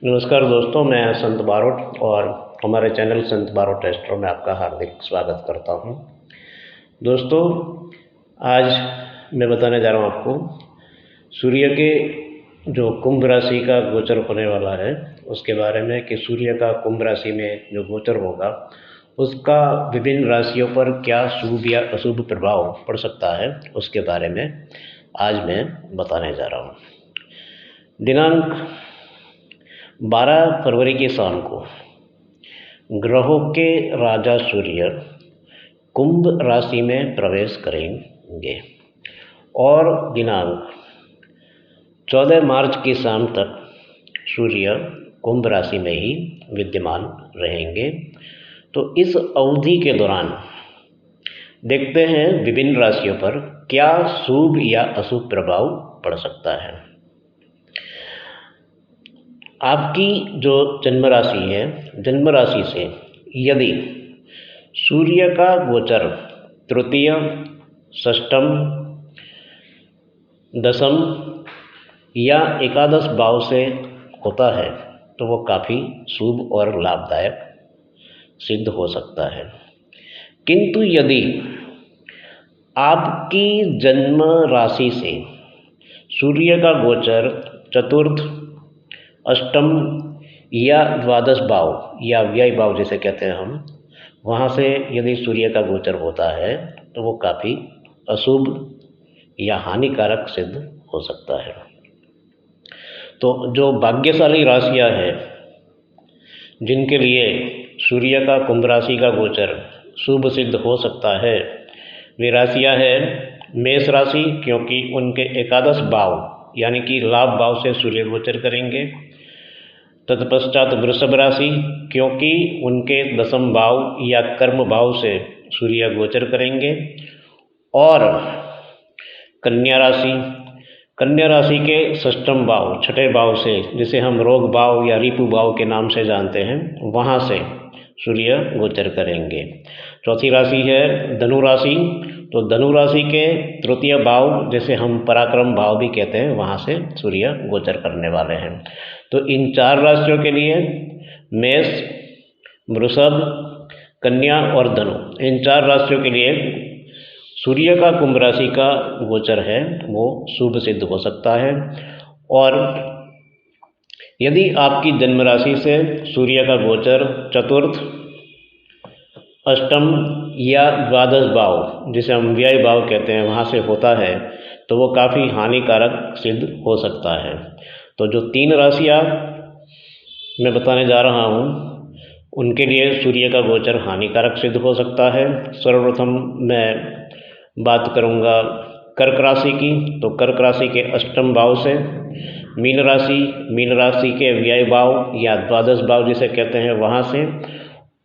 नमस्कार दोस्तों, मैं संत बारोट और हमारे चैनल संत बारोट एस्ट्रो में आपका हार्दिक स्वागत करता हूं। दोस्तों, आज मैं बताने जा रहा हूं आपको सूर्य के जो कुंभ राशि का गोचर होने वाला है उसके बारे में कि सूर्य का कुंभ राशि में जो गोचर होगा उसका विभिन्न राशियों पर क्या शुभ या अशुभ प्रभाव पड़ सकता है उसके बारे में आज मैं बताने जा रहा हूँ। दिनांक 12 फरवरी की शाम को ग्रहों के राजा सूर्य कुंभ राशि में प्रवेश करेंगे और दिनांक 14 मार्च की शाम तक सूर्य कुंभ राशि में ही विद्यमान रहेंगे। तो इस अवधि के दौरान देखते हैं विभिन्न राशियों पर क्या शुभ या अशुभ प्रभाव पड़ सकता है। आपकी जो जन्म राशि है, जन्म राशि से यदि सूर्य का गोचर तृतीय, षष्ठम, दशम या एकादश भाव से होता है तो वो काफ़ी शुभ और लाभदायक सिद्ध हो सकता है। किंतु यदि आपकी जन्म राशि से सूर्य का गोचर चतुर्थ, अष्टम या द्वादश भाव या व्यय भाव जिसे कहते हैं हम, वहाँ से यदि सूर्य का गोचर होता है तो वो काफ़ी अशुभ या हानिकारक सिद्ध हो सकता है। तो जो भाग्यशाली राशियाँ हैं जिनके लिए सूर्य का कुंभ राशि का गोचर शुभ सिद्ध हो सकता है, वे राशियाँ हैं मेष राशि, क्योंकि उनके एकादश भाव यानी कि लाभ भाव से सूर्य गोचर करेंगे। तत्पश्चात वृषभ राशि, क्योंकि उनके दशम भाव या कर्म भाव से सूर्य गोचर करेंगे। और कन्या राशि, कन्या राशि के षष्ठम भाव, छठे भाव से, जिसे हम रोग भाव या रिपु भाव के नाम से जानते हैं, वहाँ से सूर्य गोचर करेंगे। चौथी राशि है धनु राशि, तो धनु राशि के तृतीय भाव, जिसे हम पराक्रम भाव भी कहते हैं, वहाँ से सूर्य गोचर करने वाले हैं। तो इन चार राशियों के लिए मेष, वृषभ, कन्या और धनु, इन चार राशियों के लिए सूर्य का कुंभ राशि का गोचर है वो शुभ सिद्ध हो सकता है। और यदि आपकी जन्म राशि से सूर्य का गोचर चतुर्थ, अष्टम या द्वादश भाव, जिसे हम व्यय भाव कहते हैं, वहाँ से होता है तो वो काफ़ी हानिकारक सिद्ध हो सकता है। तो जो तीन राशियाँ मैं बताने जा रहा हूँ उनके लिए सूर्य का गोचर हानिकारक सिद्ध हो सकता है। सर्वप्रथम मैं बात करूँगा कर्क राशि की। तो कर्क राशि के अष्टम भाव से मीन राशि, मीन राशि के व्यय भाव या द्वादश भाव जिसे कहते हैं, वहाँ से।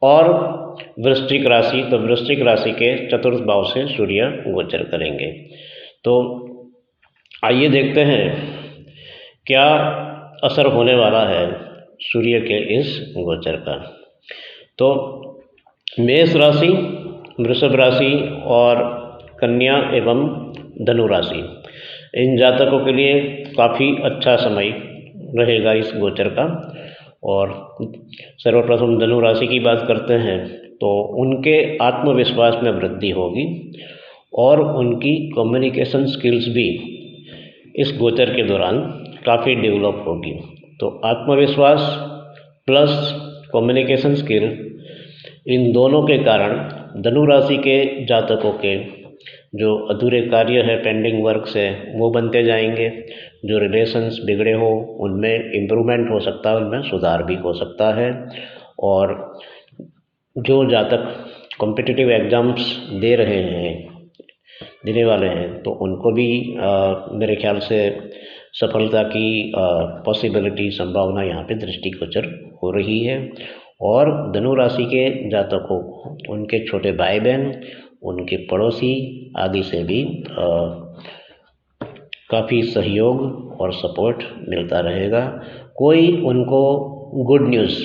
और वृश्चिक राशि, तो वृश्चिक राशि के चतुर्थ भाव से सूर्य गोचर करेंगे। तो आइए देखते हैं क्या असर होने वाला है सूर्य के इस गोचर का। तो मेष राशि, वृषभ राशि और कन्या एवं धनु राशि, इन जातकों के लिए काफ़ी अच्छा समय रहेगा इस गोचर का। और सर्वप्रथम धनु राशि की बात करते हैं तो उनके आत्मविश्वास में वृद्धि होगी और उनकी कम्युनिकेशन स्किल्स भी इस गोचर के दौरान काफ़ी डेवलप होगी। तो आत्मविश्वास प्लस कम्युनिकेशन स्किल, इन दोनों के कारण धनु राशि के जातकों के जो अधूरे कार्य है, पेंडिंग वर्क से, वो बनते जाएंगे। जो रिलेशंस बिगड़े हो उनमें इम्प्रूवमेंट हो सकता है, उनमें सुधार भी हो सकता है। और जो जातक कॉम्पिटिटिव एग्ज़ाम्स दे रहे हैं, देने वाले हैं, तो उनको भी मेरे ख्याल से सफलता की पॉसिबिलिटी, संभावना यहाँ पे दृष्टिगोचर हो रही है। और धनु राशि के जातकों को उनके छोटे भाई बहन, उनके पड़ोसी आदि से भी काफ़ी सहयोग और सपोर्ट मिलता रहेगा। कोई उनको गुड न्यूज़,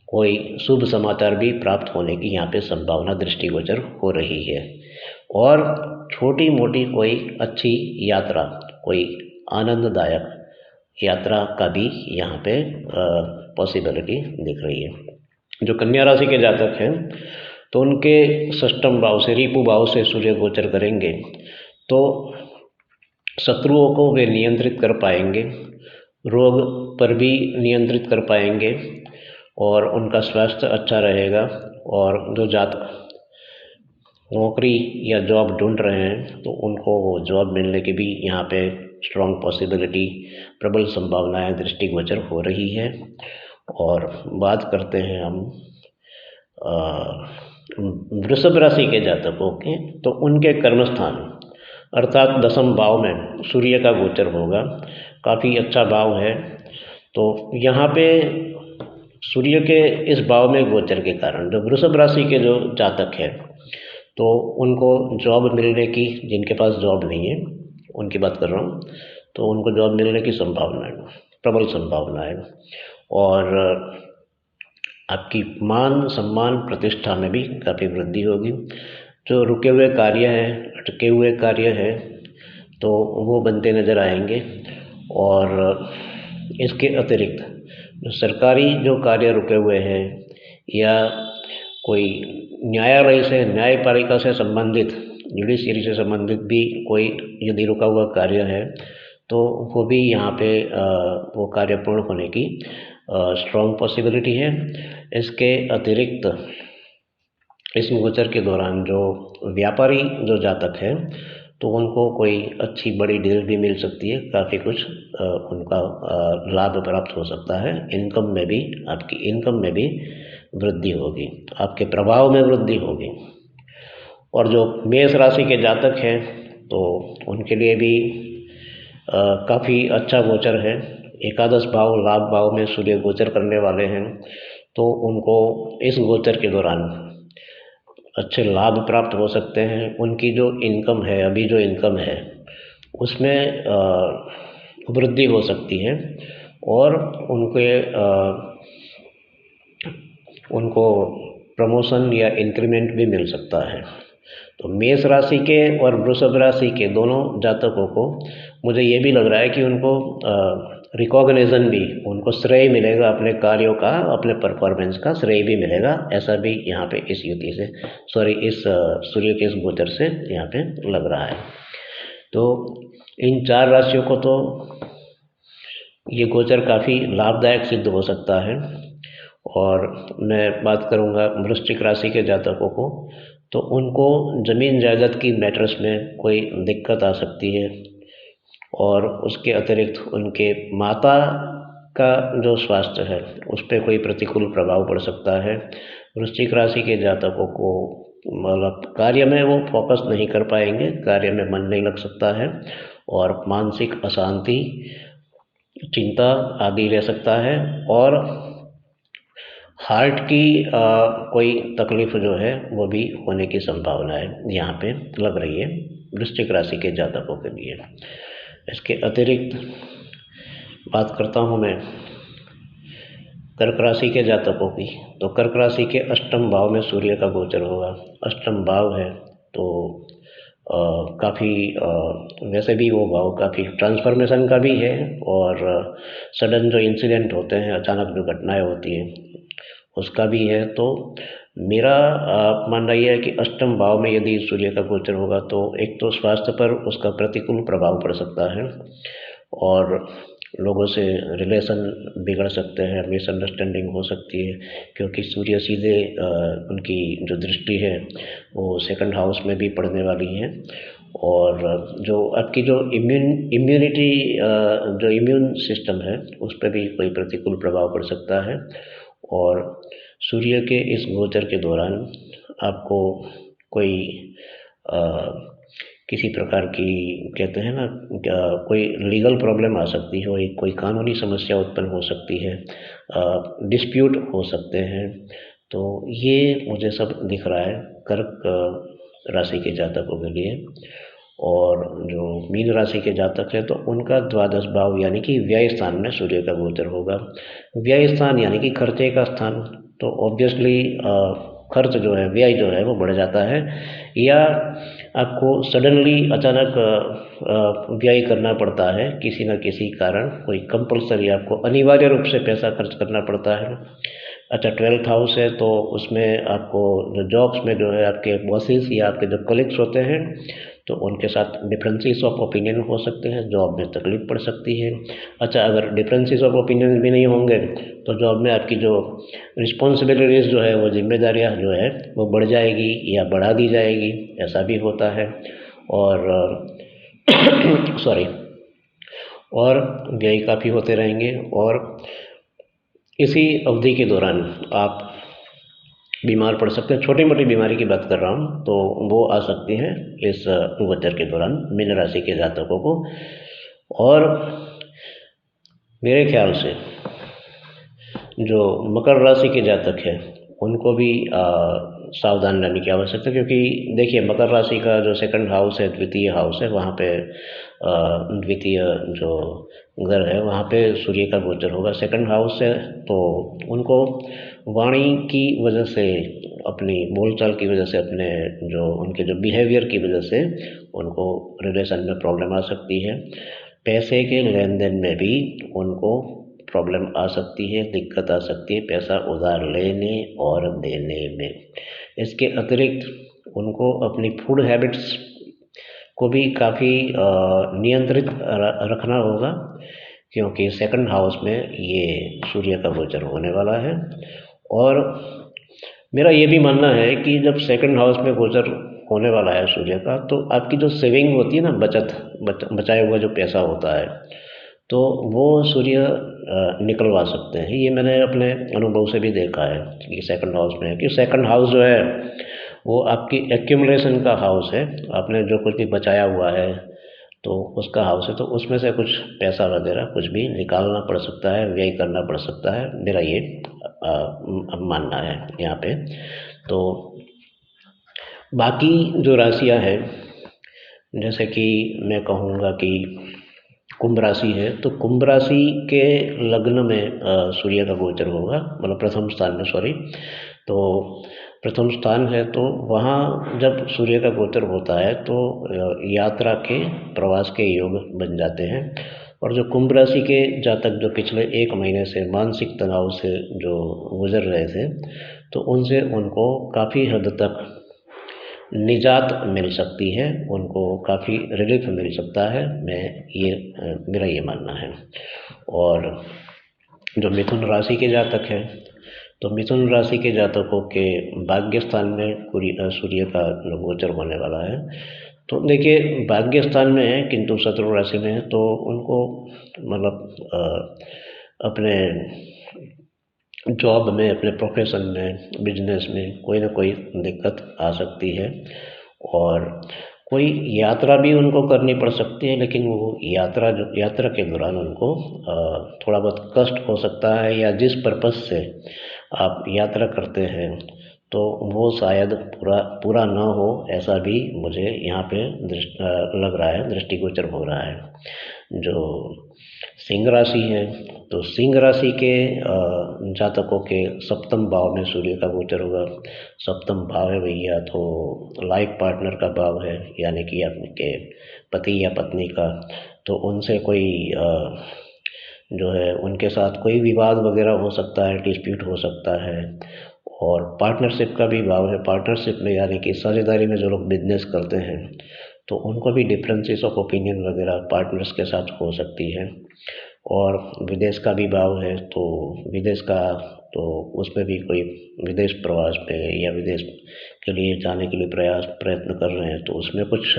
कोई शुभ समाचार भी प्राप्त होने की यहाँ पे संभावना दृष्टिगोचर हो रही है। और छोटी मोटी कोई अच्छी यात्रा, कोई आनंददायक यात्रा का भी यहाँ पे पॉसिबिलिटी दिख रही है। जो कन्या राशि के जातक हैं तो उनके षष्ठम भाव से, रिपु भाव से सूर्य गोचर करेंगे तो शत्रुओं को वे नियंत्रित कर पाएंगे, रोग पर भी नियंत्रित कर पाएंगे और उनका स्वास्थ्य अच्छा रहेगा। और जो जातक नौकरी या जॉब ढूंढ रहे हैं तो उनको वो जॉब मिलने की भी यहाँ पे स्ट्रॉन्ग पॉसिबिलिटी, प्रबल संभावनाएं दृष्टिगोचर हो रही है। और बात करते हैं हम वृषभ राशि के जातकों के, तो उनके कर्मस्थान अर्थात दसम भाव में सूर्य का गोचर होगा, काफ़ी अच्छा भाव है। तो यहाँ पे सूर्य के इस भाव में गोचर के कारण जो वृषभ राशि के जो जातक हैं तो उनको जॉब मिलने की, जिनके पास जॉब नहीं है उनकी बात कर रहा हूँ, तो उनको जॉब मिलने की संभावना है, प्रबल संभावना है। और आपकी मान सम्मान प्रतिष्ठा में भी काफ़ी वृद्धि होगी। जो रुके हुए कार्य हैं, अटके हुए कार्य हैं तो वो बनते नज़र आएंगे। और इसके अतिरिक्त जो सरकारी जो कार्य रुके हुए हैं या कोई न्यायालय से, न्यायपालिका से संबंधित, जुडिशरी से संबंधित भी कोई यदि रुका हुआ कार्य है तो वो भी यहाँ पे वो कार्य पूर्ण होने की स्ट्रॉन्ग पॉसिबिलिटी है। इसके अतिरिक्त इस गोचर के दौरान जो व्यापारी जो जातक हैं तो उनको कोई अच्छी बड़ी डील भी मिल सकती है, काफ़ी कुछ उनका लाभ प्राप्त हो सकता है। इनकम में भी, आपकी इनकम में भी वृद्धि होगी, आपके प्रभाव में वृद्धि होगी। और जो मेष राशि के जातक हैं तो उनके लिए भी काफ़ी अच्छा गोचर है। एकादश भाव लाभ भाव में सूर्य गोचर करने वाले हैं तो उनको इस गोचर के दौरान अच्छे लाभ प्राप्त हो सकते हैं। उनकी जो इनकम है, अभी जो इनकम है उसमें वृद्धि हो सकती है और उनको प्रमोशन या इंक्रीमेंट भी मिल सकता है। तो मेष राशि के और वृषभ राशि के दोनों जातकों को मुझे ये भी लग रहा है कि उनको रिकॉग्निशन भी, उनको श्रेय मिलेगा अपने कार्यों का, अपने परफॉर्मेंस का श्रेय भी मिलेगा। ऐसा भी यहाँ पे इस युति से, इस सूर्य के इस गोचर से यहाँ पे लग रहा है। तो इन चार राशियों को तो ये गोचर काफ़ी लाभदायक सिद्ध हो सकता है। और मैं बात करूँगा वृश्चिक राशि के जातकों को, तो उनको ज़मीन जायदाद की मैटर्स में कोई दिक्कत आ सकती है और उसके अतिरिक्त उनके माता का जो स्वास्थ्य है उस पर कोई प्रतिकूल प्रभाव पड़ सकता है। वृश्चिक राशि के जातकों को मतलब कार्य में वो फोकस नहीं कर पाएंगे, कार्य में मन नहीं लग सकता है और मानसिक अशांति, चिंता आदि रह सकता है। और हार्ट की कोई तकलीफ जो है वो भी होने की संभावना है यहाँ पे लग रही है वृश्चिक राशि के जातकों के लिए। इसके अतिरिक्त बात करता हूँ मैं कर्क राशि के जातकों की, तो कर्क राशि के अष्टम भाव में सूर्य का गोचर होगा। अष्टम भाव है तो काफ़ी वैसे भी वो भाव काफ़ी ट्रांसफॉर्मेशन का भी है और सडन जो इंसिडेंट होते हैं, अचानक जो घटनाएं होती हैं उसका भी है। तो मेरा मानना यह है कि अष्टम भाव में यदि सूर्य का गोचर होगा तो एक तो स्वास्थ्य पर उसका प्रतिकूल प्रभाव पड़ सकता है और लोगों से रिलेशन बिगड़ सकते हैं, मिसअंडरस्टैंडिंग हो सकती है, क्योंकि सूर्य सीधे उनकी जो दृष्टि है वो सेकंड हाउस में भी पड़ने वाली है। और जो आपकी जो इम्यूनिटी जो इम्यून सिस्टम है उस पर भी कोई प्रतिकूल प्रभाव पड़ सकता है। और सूर्य के इस गोचर के दौरान आपको कोई किसी प्रकार की, कहते हैं ना, कोई लीगल प्रॉब्लम आ सकती है, कोई कानूनी समस्या उत्पन्न हो सकती है, डिस्प्यूट हो सकते हैं। तो ये मुझे सब दिख रहा है कर्क राशि के जातकों के लिए। और जो मीन राशि के जातक हैं तो उनका द्वादश भाव यानी कि व्यय स्थान में सूर्य का गोचर होगा। व्यय स्थान यानी कि खर्चे का स्थान, तो ऑब्वियसली खर्च जो है, व्यय जो है वो बढ़ जाता है, या आपको सडनली अचानक व्यय करना पड़ता है किसी न किसी कारण, कोई कंपल्सरी आपको अनिवार्य रूप से पैसा खर्च करना पड़ता है। अच्छा, 12th हाउस है तो उसमें आपको जो जॉब्स में जो है आपके बॉसेस या आपके जो कलीग्स होते हैं तो उनके साथ डिफरेंसेस ऑफ ओपिनियन हो सकते हैं, जॉब में तकलीफ पड़ सकती है। अच्छा, अगर डिफरेंसेस ऑफ ओपिनियन भी नहीं होंगे तो जॉब में आपकी जो रिस्पॉन्सिबिलिटीज़ जो है, वो जिम्मेदारियाँ जो है वो बढ़ जाएगी या बढ़ा दी जाएगी, ऐसा भी होता है। और सॉरी, और व्यय काफ़ी होते रहेंगे। और इसी अवधि के दौरान आप बीमार पड़ सकते हैं। छोटी मोटी बीमारी की बात कर रहा हूँ तो वो आ सकती है इस गोचर के दौरान मीन राशि के जातकों को। और मेरे ख्याल से जो मकर राशि के जातक हैं उनको भी सावधान रहने की आवश्यकता है, क्योंकि देखिए मकर राशि का जो सेकंड हाउस है, द्वितीय हाउस है, वहाँ पे द्वितीय जो घर है वहाँ पे सूर्य का गोचर होगा। सेकंड हाउस से तो उनको वाणी की वजह से, अपनी बोलचाल की वजह से, अपने जो उनके जो बिहेवियर की वजह से उनको रिलेशन में प्रॉब्लम आ सकती है। पैसे के लेन देन में भी उनको प्रॉब्लम आ सकती है, दिक्कत आ सकती है पैसा उधार लेने और देने में। इसके अतिरिक्त उनको अपनी फूड हैबिट्स को भी काफ़ी नियंत्रित रखना होगा, क्योंकि सेकंड हाउस में ये सूर्य का गोचर होने वाला है। और मेरा ये भी मानना है कि जब सेकंड हाउस में गोचर होने वाला है सूर्य का, तो आपकी जो सेविंग होती है ना, बचाया हुआ जो पैसा होता है, तो वो सूर्य निकलवा सकते हैं। ये मैंने अपने अनुभव से भी देखा है कि सेकंड हाउस में है, कि सेकंड हाउस जो है वो आपकी एक्यूमुलेशन का हाउस है। आपने जो कुछ भी बचाया हुआ है तो उसका हाउस है, तो उसमें से कुछ पैसा वगैरह कुछ भी निकालना पड़ सकता है, व्यय करना पड़ सकता है, मेरा ये मानना है यहाँ पे। तो बाकी जो राशियाँ हैं, जैसे कि मैं कहूँगा कि कुंभ राशि है, तो कुंभ राशि के लग्न में सूर्य का गोचर होगा, मतलब प्रथम स्थान में, सॉरी, तो प्रथम स्थान है तो वहाँ जब सूर्य का गोचर होता है तो यात्रा के, प्रवास के योग बन जाते हैं। और जो कुंभ राशि के जातक जो पिछले 1 महीने से मानसिक तनाव से जो गुजर रहे थे, तो उनसे उनको काफ़ी हद तक निजात मिल सकती है, उनको काफ़ी रिलीफ मिल सकता है। मेरा ये मानना है। और जो मिथुन राशि के जातक हैं, तो मिथुन राशि के जातकों के भाग्य स्थान में सूर्य का गोचर होने वाला है। तो देखिए भाग्य स्थान में है किंतु शत्रु राशि में है, तो उनको मतलब अपने जॉब में, अपने प्रोफेशन में, बिजनेस में कोई ना कोई दिक्कत आ सकती है। और कोई यात्रा भी उनको करनी पड़ सकती है, लेकिन वो यात्रा के दौरान उनको थोड़ा बहुत कष्ट हो सकता है, या जिस पर्पज़ से आप यात्रा करते हैं तो वो शायद पूरा ना हो, ऐसा भी मुझे यहाँ पे लग रहा है, दृष्टिगोचर हो रहा है। जो सिंह राशि है, तो सिंह राशि के जातकों के सप्तम भाव में सूर्य का गोचर होगा। सप्तम भाव है भैया तो लाइफ पार्टनर का भाव है, यानी कि आपके पति या पत्नी का। तो उनसे कोई जो है उनके साथ कोई विवाद वगैरह हो सकता है, डिस्प्यूट हो सकता है। और पार्टनरशिप का भी भाव है। पार्टनरशिप में यानी कि साझेदारी में जो लोग बिजनेस करते हैं तो उनको भी डिफरेंसेस ऑफ ओपिनियन वगैरह पार्टनर्स के साथ हो सकती है। और विदेश का भी भाव है, तो विदेश का, तो उसमें भी कोई विदेश प्रवास पे या विदेश के लिए जाने के लिए प्रयत्न कर रहे हैं, तो उसमें कुछ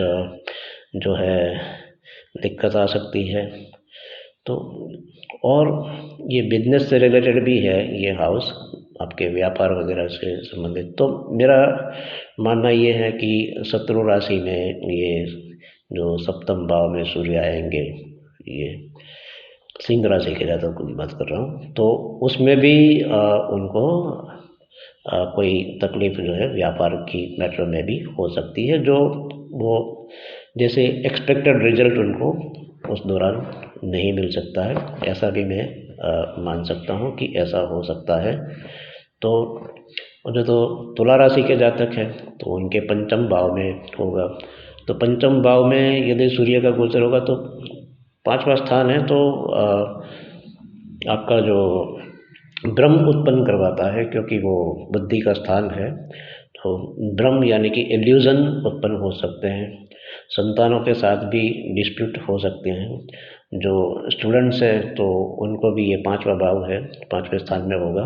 जो है दिक्कत आ सकती है। तो और ये बिजनेस से रिलेटेड भी है ये हाउस, आपके व्यापार वगैरह से संबंधित। तो मेरा मानना ये है कि शत्रु राशि में ये जो सप्तम भाव में सूर्य आएंगे, ये सिंह राशि के जातकों की बात कर रहा हूँ, तो उसमें भी उनको कोई तकलीफ जो है व्यापार की मैटर में भी हो सकती है, जो वो जैसे एक्सपेक्टेड रिजल्ट उनको उस दौरान नहीं मिल सकता है, ऐसा भी मैं मान सकता हूँ कि ऐसा हो सकता है। तो और जो तो तुला राशि के जातक हैं तो उनके पंचम भाव में होगा। तो पंचम भाव में यदि सूर्य का गोचर होगा तो पाँचवा स्थान है, तो आपका जो भ्रम उत्पन्न करवाता है, क्योंकि वो बुद्धि का स्थान है। तो भ्रम यानी कि इल्यूज़न उत्पन्न हो सकते हैं। संतानों के साथ भी डिस्प्यूट हो सकते हैं। जो स्टूडेंट्स हैं तो उनको भी ये पाँचवा भाव है, पाँचवें स्थान में होगा।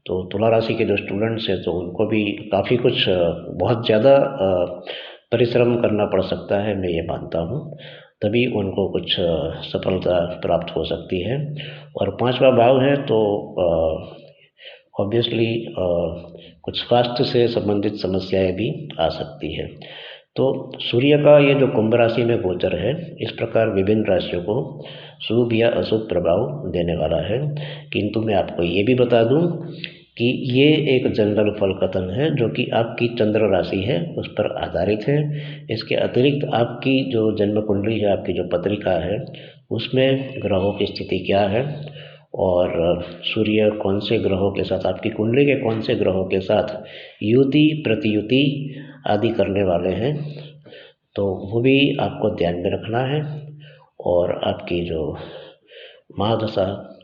तो तुला राशि के जो स्टूडेंट्स हैं तो उनको भी काफ़ी कुछ बहुत ज़्यादा परिश्रम करना पड़ सकता है, मैं ये मानता हूँ। तभी उनको कुछ सफलता प्राप्त हो सकती है। और पाँचवा भाव है तो ऑब्वियसली कुछ स्वास्थ्य से संबंधित समस्याएं भी आ सकती है। तो सूर्य का ये जो कुंभ राशि में गोचर है, इस प्रकार विभिन्न राशियों को शुभ या अशुभ प्रभाव देने वाला है। किंतु मैं आपको ये भी बता दूं कि ये एक जनरल फल कथन है, जो कि आपकी चंद्र राशि है उस पर आधारित है। इसके अतिरिक्त आपकी जो जन्म कुंडली है, आपकी जो पत्रिका है, उसमें ग्रहों की स्थिति क्या है और सूर्य कौन से ग्रहों के साथ, आपकी कुंडली के कौन से ग्रहों के साथ युति प्रतियुति आदि करने वाले हैं, तो वो भी आपको ध्यान में रखना है। और आपकी जो महादशा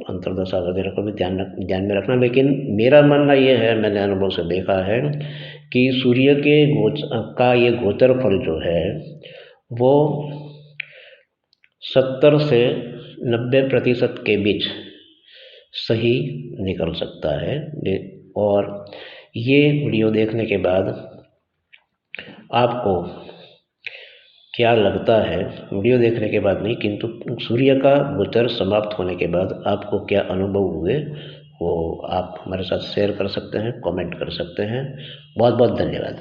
अंतर्दशा वगैरह को भी ध्यान में रखना। लेकिन मेरा मानना ये है, मैंने अनुभव से देखा है कि सूर्य के का ये गोचर फल जो है वो 70 से 90% के बीच सही निकल सकता है। और ये वीडियो देखने के बाद आपको क्या लगता है, वीडियो देखने के बाद नहीं किंतु सूर्य का गोचर समाप्त होने के बाद आपको क्या अनुभव हुए, वो आप हमारे साथ शेयर कर सकते हैं, कमेंट कर सकते हैं। बहुत बहुत धन्यवाद।